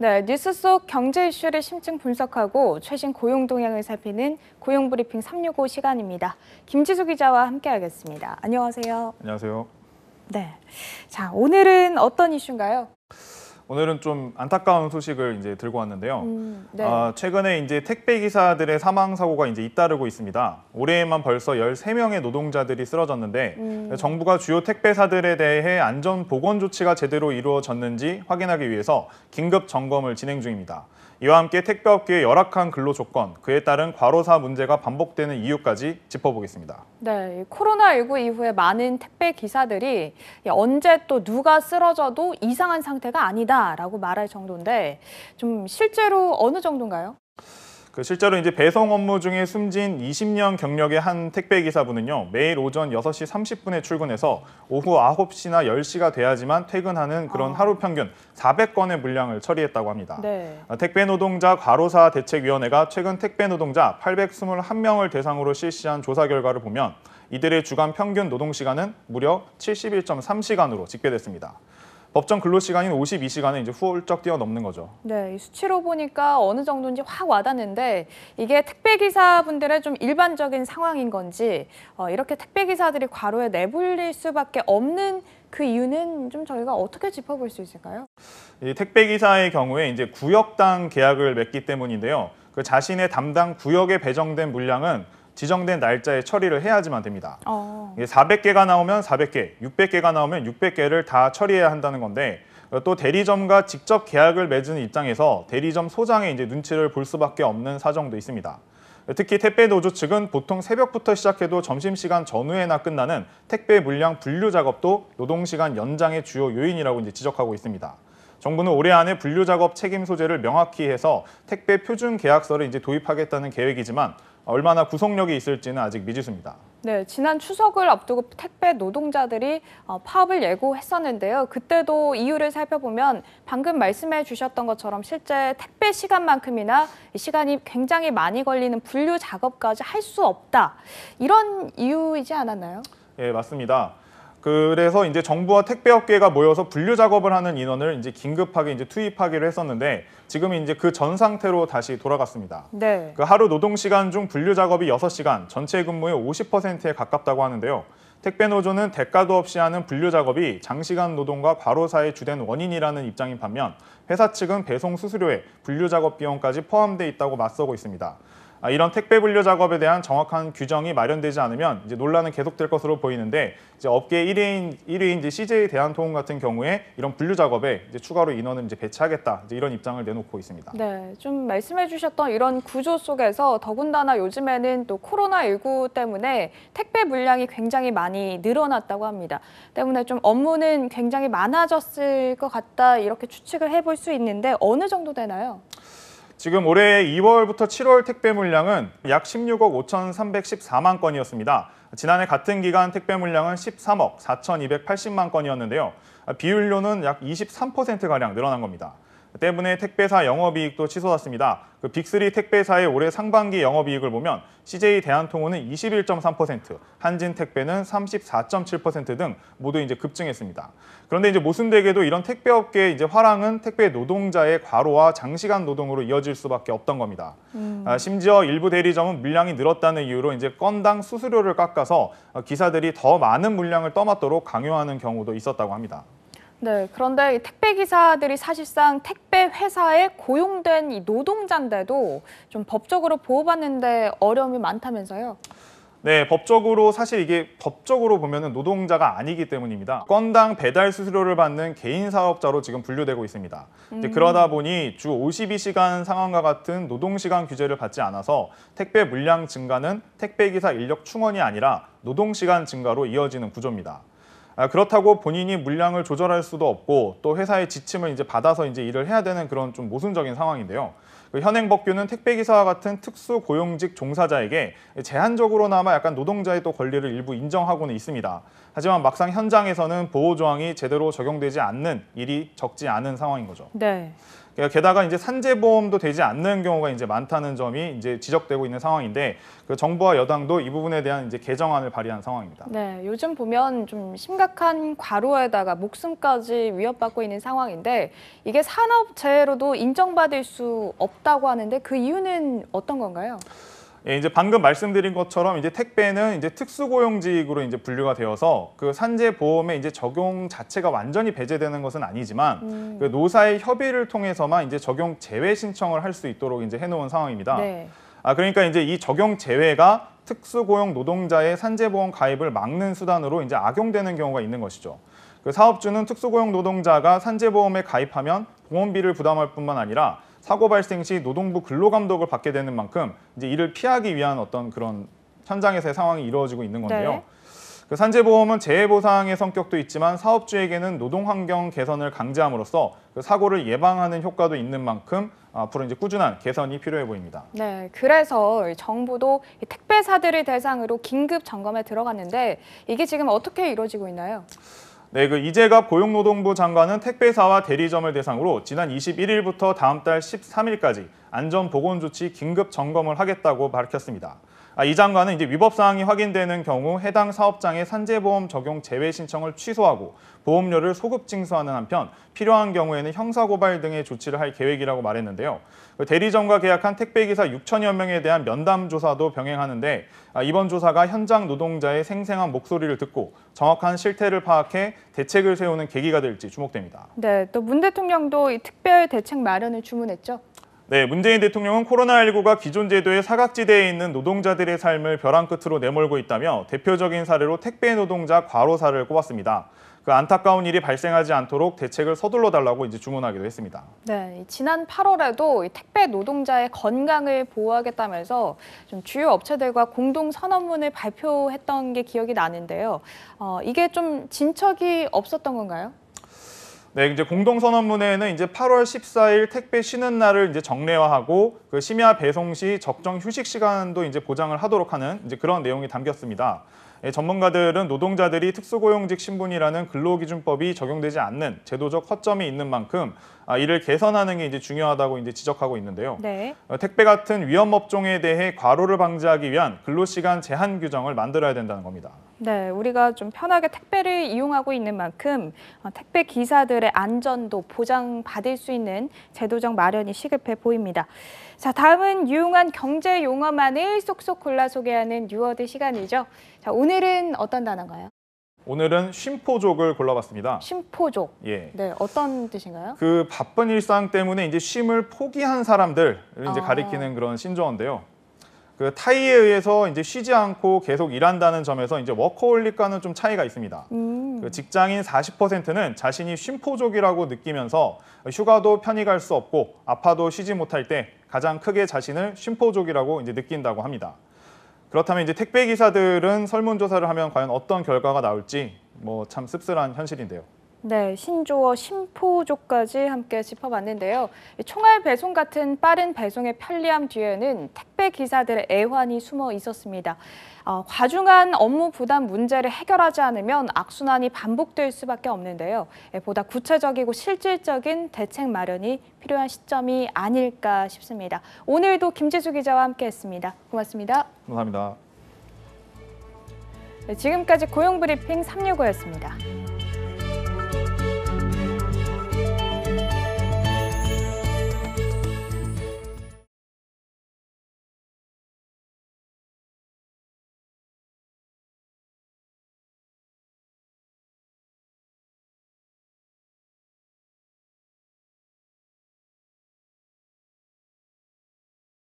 네, 뉴스 속 경제 이슈를 심층 분석하고 최신 고용 동향을 살피는 고용브리핑 365 시간입니다. 김지수 기자와 함께하겠습니다. 안녕하세요. 안녕하세요. 네, 자 오늘은 어떤 이슈인가요? 오늘은 좀 안타까운 소식을 이제 들고 왔는데요. 네. 최근에 이제 택배 기사들의 사망 사고가 이제 잇따르고 있습니다. 올해에만 벌써 13명의 노동자들이 쓰러졌는데 정부가 주요 택배사들에 대해 안전 보건 조치가 제대로 이루어졌는지 확인하기 위해서 긴급 점검을 진행 중입니다. 이와 함께 택배업계의 열악한 근로 조건, 그에 따른 과로사 문제가 반복되는 이유까지 짚어보겠습니다. 네, 코로나19 이후에 많은 택배 기사들이 언제 또 누가 쓰러져도 이상한 상태가 아니다라고 말할 정도인데 좀 실제로 어느 정도인가요? 실제로 이제 배송 업무 중에 숨진 20년 경력의 한 택배 기사분은요, 매일 오전 6시 30분에 출근해서 오후 9시나 10시가 돼야지만 퇴근하는 그런 하루 평균 400건의 물량을 처리했다고 합니다. 네. 택배 노동자 과로사 대책위원회가 최근 택배 노동자 821명을 대상으로 실시한 조사 결과를 보면 이들의 주간 평균 노동 시간은 무려 71.3시간으로 집계됐습니다. 법정 근로시간인 52시간을 이제 훌쩍 뛰어넘는 거죠. 네, 이 수치로 보니까 어느 정도인지 확 와닿는데 이게 택배기사분들의 좀 일반적인 상황인 건지 이렇게 택배기사들이 과로에 내몰릴 수밖에 없는 그 이유는 좀 저희가 어떻게 짚어볼 수 있을까요? 이 택배기사의 경우에 이제 구역당 계약을 맺기 때문인데요. 그 자신의 담당 구역에 배정된 물량은 지정된 날짜에 처리를 해야지만 됩니다. 400개가 나오면 400개, 600개가 나오면 600개를 다 처리해야 한다는 건데 또 대리점과 직접 계약을 맺은 입장에서 대리점 소장의 이제 눈치를 볼 수밖에 없는 사정도 있습니다. 특히 택배 노조 측은 보통 새벽부터 시작해도 점심시간 전후에나 끝나는 택배 물량 분류 작업도 노동시간 연장의 주요 요인이라고 이제 지적하고 있습니다. 정부는 올해 안에 분류 작업 책임 소재를 명확히 해서 택배 표준 계약서를 이제 도입하겠다는 계획이지만 얼마나 구속력이 있을지는 아직 미지수입니다. 네, 지난 추석을 앞두고 택배 노동자들이 파업을 예고했었는데요. 그때도 이유를 살펴보면 방금 말씀해 주셨던 것처럼 실제 택배 시간만큼이나 시간이 굉장히 많이 걸리는 분류 작업까지 할 수 없다. 이런 이유이지 않았나요? 예, 맞습니다. 그래서 이제 정부와 택배업계가 모여서 분류 작업을 하는 인원을 이제 긴급하게 이제 투입하기로 했었는데 지금 이제 그 전 상태로 다시 돌아갔습니다. 네. 그 하루 노동 시간 중 분류 작업이 6시간, 전체 근무의 50%에 가깝다고 하는데요. 택배 노조는 대가도 없이 하는 분류 작업이 장시간 노동과 과로사의 주된 원인이라는 입장인 반면 회사 측은 배송 수수료에 분류 작업 비용까지 포함돼 있다고 맞서고 있습니다. 이런 택배 분류 작업에 대한 정확한 규정이 마련되지 않으면 이제 논란은 계속될 것으로 보이는데 이제 업계 1위인 이제 CJ 대한통운 같은 경우에 이런 분류 작업에 이제 추가로 인원을 이제 배치하겠다 이제 이런 입장을 내놓고 있습니다. 네, 좀 말씀해주셨던 이런 구조 속에서 더군다나 요즘에는 또 코로나19 때문에 택배 물량이 굉장히 많이 늘어났다고 합니다. 때문에 좀 업무는 굉장히 많아졌을 것 같다 이렇게 추측을 해볼 수 있는데 어느 정도 되나요? 지금 올해 2월부터 7월 택배 물량은 약 16억 5,314만 건이었습니다. 지난해 같은 기간 택배 물량은 13억 4,280만 건이었는데요. 비율로는 약 23%가량 늘어난 겁니다. 때문에 택배사 영업이익도 치솟았습니다. 그 빅3 택배사의 올해 상반기 영업이익을 보면 CJ 대한통운은 21.3%, 한진택배는 34.7% 등 모두 이제 급증했습니다. 그런데 이제 모순되게도 이런 택배업계의 이제 화랑은 택배 노동자의 과로와 장시간 노동으로 이어질 수밖에 없던 겁니다. 심지어 일부 대리점은 물량이 늘었다는 이유로 이제 건당 수수료를 깎아서 기사들이 더 많은 물량을 떠맡도록 강요하는 경우도 있었다고 합니다. 네, 그런데 이 택배 기사들이 사실상 택배 회사에 고용된 이 노동자인데도 좀 법적으로 보호받는데 어려움이 많다면서요? 네, 사실 이게 법적으로 보면은 노동자가 아니기 때문입니다. 건당 배달 수수료를 받는 개인 사업자로 지금 분류되고 있습니다. 그러다 보니 주 52시간 상황과 같은 노동시간 규제를 받지 않아서 택배 물량 증가는 택배기사 인력 충원이 아니라 노동시간 증가로 이어지는 구조입니다. 그렇다고 본인이 물량을 조절할 수도 없고 또 회사의 지침을 이제 받아서 이제 일을 해야 되는 그런 좀 모순적인 상황인데요. 현행 법규는 택배기사와 같은 특수 고용직 종사자에게 제한적으로나마 약간 노동자의 또 권리를 일부 인정하고는 있습니다. 하지만 막상 현장에서는 보호 조항이 제대로 적용되지 않는 일이 적지 않은 상황인 거죠. 네. 게다가 이제 산재보험도 되지 않는 경우가 이제 많다는 점이 이제 지적되고 있는 상황인데 그 정부와 여당도 이 부분에 대한 이제 개정안을 발의한 상황입니다. 네, 요즘 보면 좀 심각한 과로에다가 목숨까지 위협받고 있는 상황인데 이게 산업재해로도 인정받을 수 없다고 하는데 그 이유는 어떤 건가요? 예, 이제 방금 말씀드린 것처럼 이제 택배는 이제 특수고용직으로 이제 분류가 되어서 그 산재보험의 이제 적용 자체가 완전히 배제되는 것은 아니지만 그 노사의 협의를 통해서만 이제 적용 제외 신청을 할 수 있도록 이제 해놓은 상황입니다. 네. 그러니까 이제 이 적용 제외가 특수고용 노동자의 산재보험 가입을 막는 수단으로 이제 악용되는 경우가 있는 것이죠. 그 사업주는 특수고용 노동자가 산재보험에 가입하면 보험비를 부담할 뿐만 아니라 사고 발생 시 노동부 근로감독을 받게 되는 만큼 이제 이를 피하기 위한 어떤 그런 현장에서의 상황이 이루어지고 있는 건데요. 네. 그 산재보험은 재해보상의 성격도 있지만 사업주에게는 노동환경 개선을 강제함으로써 그 사고를 예방하는 효과도 있는 만큼 앞으로 이제 꾸준한 개선이 필요해 보입니다. 네, 그래서 정부도 이 택배사들을 대상으로 긴급 점검에 들어갔는데 이게 지금 어떻게 이루어지고 있나요? 네, 그 이재갑 고용노동부 장관은 택배사와 대리점을 대상으로 지난 21일부터 다음 달 13일까지 안전보건조치 긴급 점검을 하겠다고 밝혔습니다. 이 장관은 이제 위법 사항이 확인되는 경우 해당 사업장의 산재보험 적용 제외 신청을 취소하고 보험료를 소급 징수하는 한편 필요한 경우에는 형사고발 등의 조치를 할 계획이라고 말했는데요. 대리점과 계약한 택배기사 6천여 명에 대한 면담 조사도 병행하는데 이번 조사가 현장 노동자의 생생한 목소리를 듣고 정확한 실태를 파악해 대책을 세우는 계기가 될지 주목됩니다. 네, 또 문 대통령도 이 특별 대책 마련을 주문했죠. 네, 문재인 대통령은 코로나19가 기존 제도의 사각지대에 있는 노동자들의 삶을 벼랑 끝으로 내몰고 있다며 대표적인 사례로 택배 노동자 과로사를 꼽았습니다. 그 안타까운 일이 발생하지 않도록 대책을 서둘러 달라고 이제 주문하기도 했습니다. 네, 지난 8월에도 이 택배 노동자의 건강을 보호하겠다면서 좀 주요 업체들과 공동 선언문을 발표했던 게 기억이 나는데요. 이게 좀 진척이 없었던 건가요? 네, 이제 공동선언문에는 이제 8월 14일 택배 쉬는 날을 이제 정례화하고 그 심야 배송 시 적정 휴식 시간도 이제 보장을 하도록 하는 이제 그런 내용이 담겼습니다. 전문가들은 노동자들이 특수고용직 신분이라는 근로기준법이 적용되지 않는 제도적 허점이 있는 만큼 이를 개선하는 게 이제 중요하다고 이제 지적하고 있는데요. 네. 택배 같은 위험 업종에 대해 과로를 방지하기 위한 근로시간 제한 규정을 만들어야 된다는 겁니다. 네, 우리가 좀 편하게 택배를 이용하고 있는 만큼 택배 기사들의 안전도 보장받을 수 있는 제도적 마련이 시급해 보입니다. 자, 다음은 유용한 경제 용어만을 쏙쏙 골라 소개하는 뉴워드 시간이죠. 자, 오늘은 어떤 단어인가요? 오늘은 쉼포족을 골라봤습니다. 쉼포족. 예. 네, 어떤 뜻인가요? 그 바쁜 일상 때문에 이제 쉼을 포기한 사람들을 이제 가리키는 그런 신조어인데요. 그 타이에 의해서 이제 쉬지 않고 계속 일한다는 점에서 이제 워커홀릭과는 좀 차이가 있습니다. 그 직장인 40%는 자신이 쉼포족이라고 느끼면서 휴가도 편히 갈 수 없고 아파도 쉬지 못할 때 가장 크게 자신을 쉼포족이라고 이제 느낀다고 합니다. 그렇다면 이제 택배 기사들은 설문조사를 하면 과연 어떤 결과가 나올지 뭐 참 씁쓸한 현실인데요. 네, 신조어 쉼포족까지 함께 짚어봤는데요. 총알 배송 같은 빠른 배송의 편리함 뒤에는 택배 기사들의 애환이 숨어 있었습니다. 과중한 업무 부담 문제를 해결하지 않으면 악순환이 반복될 수밖에 없는데요. 보다 구체적이고 실질적인 대책 마련이 필요한 시점이 아닐까 싶습니다. 오늘도 김지수 기자와 함께했습니다. 고맙습니다. 감사합니다. 네, 지금까지 고용브리핑 365였습니다.